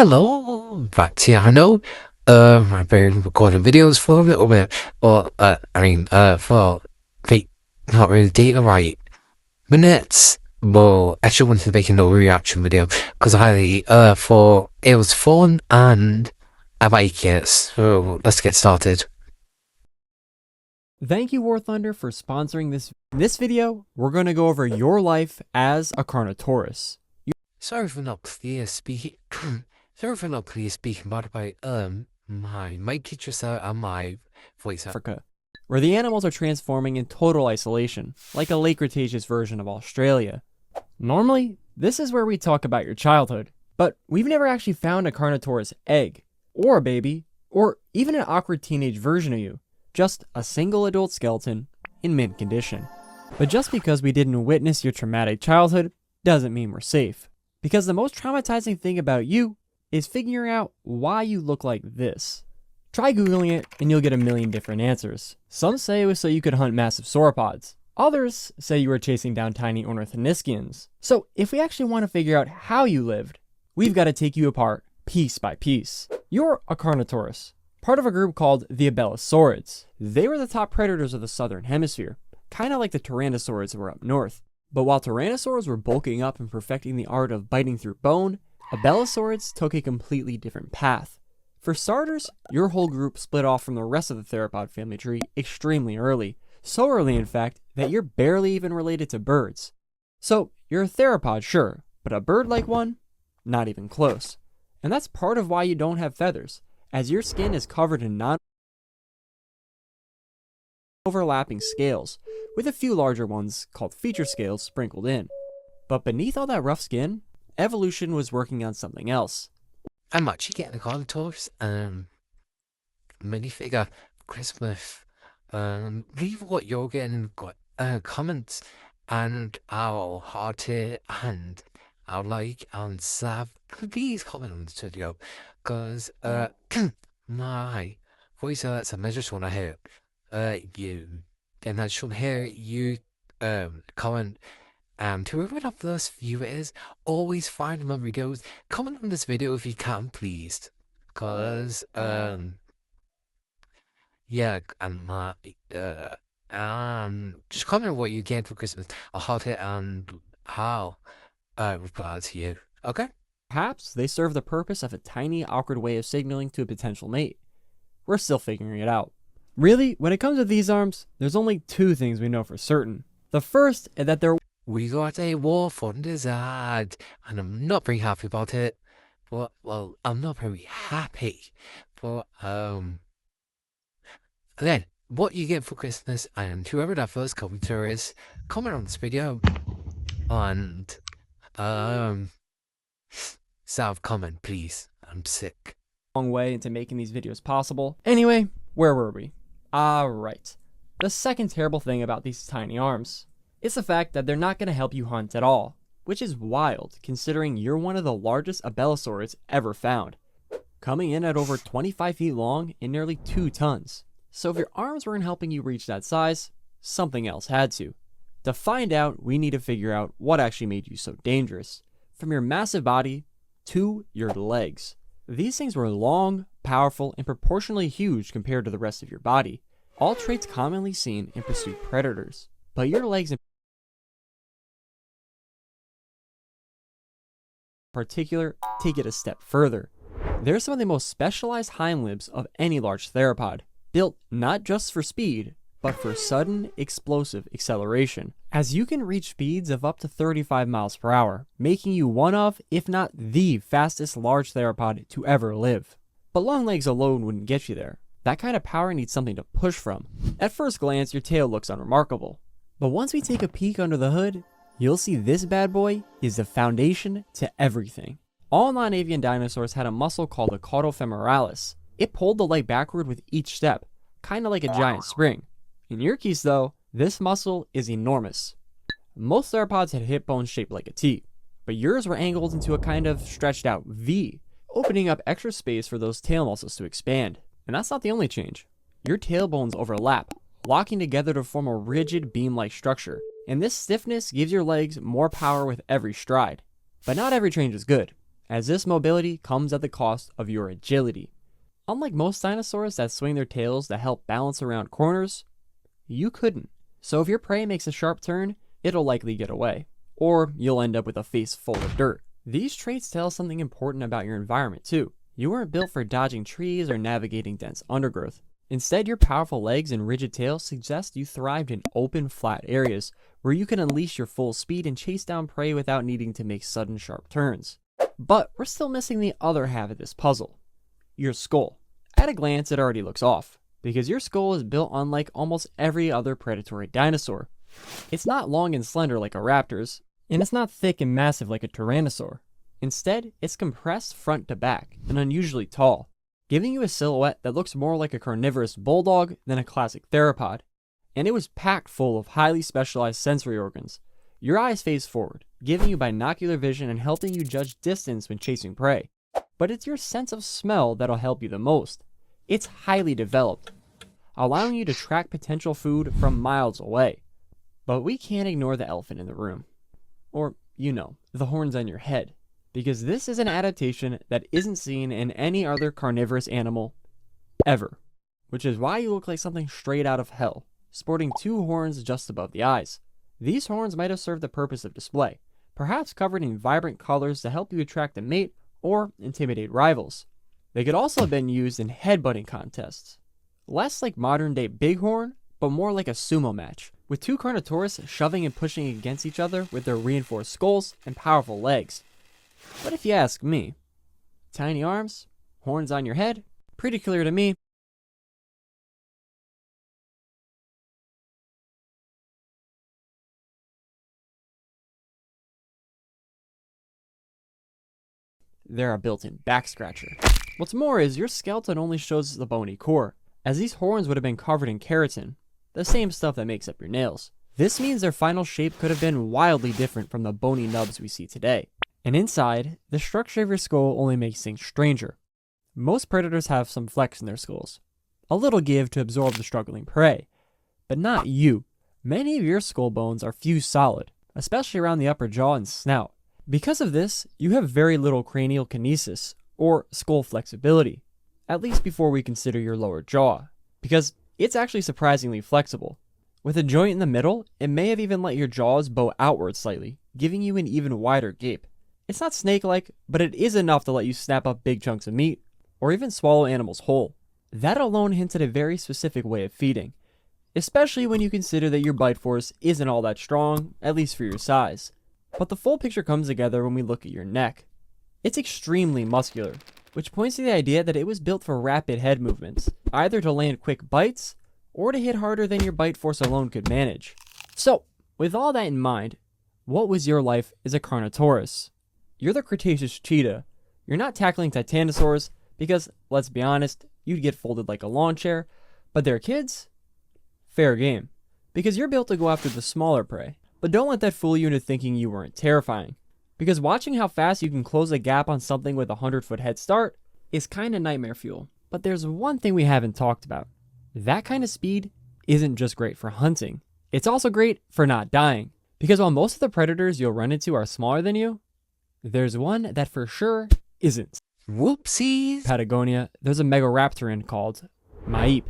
Hello, back to Arno. I've been recording videos for a little bit, or for wait, not really data right minutes. But I actually wanted to make another reaction video because I thought it was fun and I like it. So let's get started. Thank you, War Thunder, for sponsoring this. In this video, we're going to go over your life as a Carnotaurus. Sorry for not clear speaking. Sorry for not clear speaking. By the way, my mic just out and my voice out. Africa, where the animals are transforming in total isolation, like a late Cretaceous version of Australia. Normally, this is where we talk about your childhood, but we've never actually found a Carnotaurus egg, or a baby, or even an awkward teenage version of you. Just a single adult skeleton in mint condition. But just because we didn't witness your traumatic childhood doesn't mean we're safe. Because the most traumatizing thing about you is figuring out why you look like this. Try Googling it and you'll get a million different answers. Some say it was so you could hunt massive sauropods. Others say you were chasing down tiny ornithischians. So if we actually want to figure out how you lived, we've got to take you apart piece by piece. You're a Carnotaurus, part of a group called the Abelisaurids. They were the top predators of the southern hemisphere, kind of like the Tyrannosaurids were up north. But while Tyrannosaurs were bulking up and perfecting the art of biting through bone, Abelisaurids took a completely different path. For starters, your whole group split off from the rest of the theropod family tree extremely early. So early, in fact, that you're barely even related to birds. So, you're a theropod, sure, but a bird-like one? Not even close. And that's part of why you don't have feathers, as your skin is covered in non-overlapping scales, with a few larger ones called feature scales sprinkled in. But beneath all that rough skin, evolution was working on something else. I'm actually getting a Carnotaurus minifigure for Christmas. Leave what you're getting in comments, and I'll heart it, and I'll like and sub. Please comment on this video, cause my voice hurts and I just want to hear you. Then I should hear you comment. Whoever the first viewer is, always find my videos. Comment on this video if you can, please. Cause yeah, just comment on what you get for Christmas. I'll heart it and I'll reply to you. Okay? Perhaps they serve the purpose of a tiny, awkward way of signaling to a potential mate. We're still figuring it out. Really, when it comes to these arms, there's only two things we know for certain. The first is that we got a War Thunder's ad, and I'm not very happy about it. But, well, I'm not very happy. But, then, what you get for Christmas, and whoever that first commenter is, comment on this video, and, comment, please. I'm sick. Long way into making these videos possible. Anyway, where were we? Right. The second terrible thing about these tiny arms is the fact that they're not going to help you hunt at all, which is wild considering you're one of the largest Abelisaurids ever found, coming in at over 25 feet long and nearly 2 tons. So if your arms weren't helping you reach that size, something else had to. To find out, we need to figure out what actually made you so dangerous, from your massive body to your legs. These things were long, powerful, and proportionally huge compared to the rest of your body, all traits commonly seen in pursuit predators. But your legs in particular take it a step further. They're some of the most specialized hind limbs of any large theropod, built not just for speed, but for sudden, explosive acceleration, as you can reach speeds of up to 35 miles per hour, making you one of, if not the fastest large theropod to ever live. But long legs alone wouldn't get you there. That kind of power needs something to push from. At first glance, your tail looks unremarkable. But once we take a peek under the hood, you'll see this bad boy is the foundation to everything. All non-avian dinosaurs had a muscle called the caudofemoralis. It pulled the leg backward with each step, kind of like a giant spring. In your case though, this muscle is enormous. Most theropods had hip bones shaped like a T, but yours were angled into a kind of stretched out V, opening up extra space for those tail muscles to expand. And that's not the only change. Your tailbones overlap, locking together to form a rigid beam-like structure, and this stiffness gives your legs more power with every stride. But not every change is good. as this mobility comes at the cost of your agility. Unlike most dinosaurs that swing their tails to help balance around corners, you couldn't. So if your prey makes a sharp turn, it'll likely get away, or you'll end up with a face full of dirt. These traits tell us something important about your environment too. You weren't built for dodging trees or navigating dense undergrowth. Instead, your powerful legs and rigid tail suggest you thrived in open, flat areas where you can unleash your full speed and chase down prey without needing to make sudden sharp turns. But we're still missing the other half of this puzzle. Your skull. At a glance, it already looks off, because your skull is built unlike almost every other predatory dinosaur. It's not long and slender like a raptor's, and it's not thick and massive like a tyrannosaur. Instead, it's compressed front to back and unusually tall, giving you a silhouette that looks more like a carnivorous bulldog than a classic theropod. And it was packed full of highly specialized sensory organs. Your eyes face forward, giving you binocular vision and helping you judge distance when chasing prey. But it's your sense of smell that'll help you the most. It's highly developed, allowing you to track potential food from miles away. But we can't ignore the elephant in the room. Or, the horns on your head. Because this is an adaptation that isn't seen in any other carnivorous animal ever. Which is why you look like something straight out of hell, sporting 2 horns just above the eyes. These horns might have served the purpose of display, perhaps covered in vibrant colors to help you attract a mate or intimidate rivals. They could also have been used in headbutting contests. Less like modern day bighorn, but more like a sumo match, with 2 Carnotaurus shoving and pushing against each other with their reinforced skulls and powerful legs. But if you ask me, tiny arms, horns on your head, pretty clear to me. They're a built-in back scratcher. What's more is your skeleton only shows the bony core, as these horns would have been covered in keratin, the same stuff that makes up your nails. This means their final shape could have been wildly different from the bony nubs we see today. And inside, the structure of your skull only makes things stranger. Most predators have some flex in their skulls, a little give to absorb the struggling prey. But not you. Many of your skull bones are fused solid, especially around the upper jaw and snout. Because of this, you have very little cranial kinesis, or skull flexibility, at least before we consider your lower jaw, because it's actually surprisingly flexible. With a joint in the middle, it may have even let your jaws bow outward slightly, giving you an even wider gape. It's not snake-like, but it is enough to let you snap up big chunks of meat, or even swallow animals whole. That alone hints at a very specific way of feeding, especially when you consider that your bite force isn't all that strong, at least for your size. But the full picture comes together when we look at your neck. It's extremely muscular, which points to the idea that it was built for rapid head movements, either to land quick bites, or to hit harder than your bite force alone could manage. So, with all that in mind, what was your life as a Carnotaurus? You're the Cretaceous cheetah. You're not tackling titanosaurs, because, let's be honest, you'd get folded like a lawn chair, but they're kids? Fair game, because you're built to go after the smaller prey. But don't let that fool you into thinking you weren't terrifying, because watching how fast you can close a gap on something with a 100-foot head start is kinda nightmare fuel. But there's one thing we haven't talked about. That kind of speed isn't just great for hunting, it's also great for not dying. Because while most of the predators you'll run into are smaller than you, there's one that for sure isn't. Whoopsies! Patagonia, there's a megaraptoran called Maip.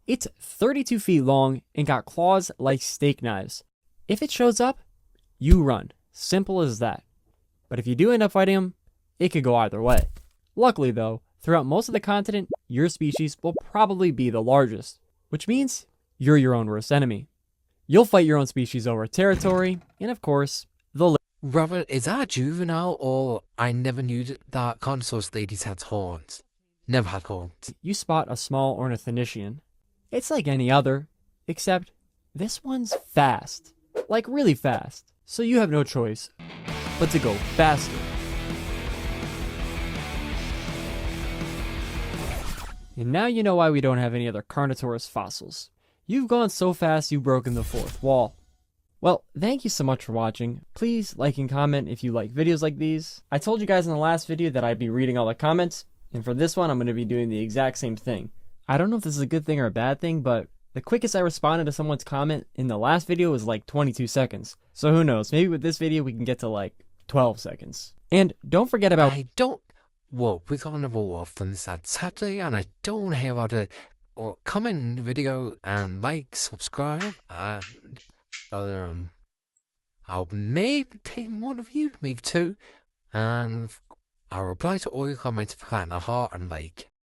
It's 32 feet long and got claws like steak knives. If it shows up, you run. Simple as that. But if you do end up fighting him, it could go either way. Luckily though, throughout most of the continent, your species will probably be the largest, which means you're your own worst enemy. You'll fight your own species over territory, and of course, Robert, is that a juvenile, or I never knew that Carnosaurus ladies had horns? Never had horns. You spot a small ornithischian. It's like any other, except this one's fast. Like really fast. So you have no choice but to go faster. And now you know why we don't have any other Carnotaurus fossils. You've gone so fast you've broken the fourth wall. Well, thank you so much for watching. Please like and comment if you like videos like these. I told you guys in the last video that I'd be reading all the comments, and for this one I'm going to be doing the exact same thing. I don't know if this is a good thing or a bad thing, but the quickest I responded to someone's comment in the last video was like 22 seconds. So who knows, maybe with this video we can get to like 12 seconds. And don't forget about I don't. Well, we got another wolf on this Saturday, and I don't hear about it. Or comment in the video and like, subscribe, and um, I'll maybe take one of you, maybe two, and I'll reply to all your comments with a heart and like.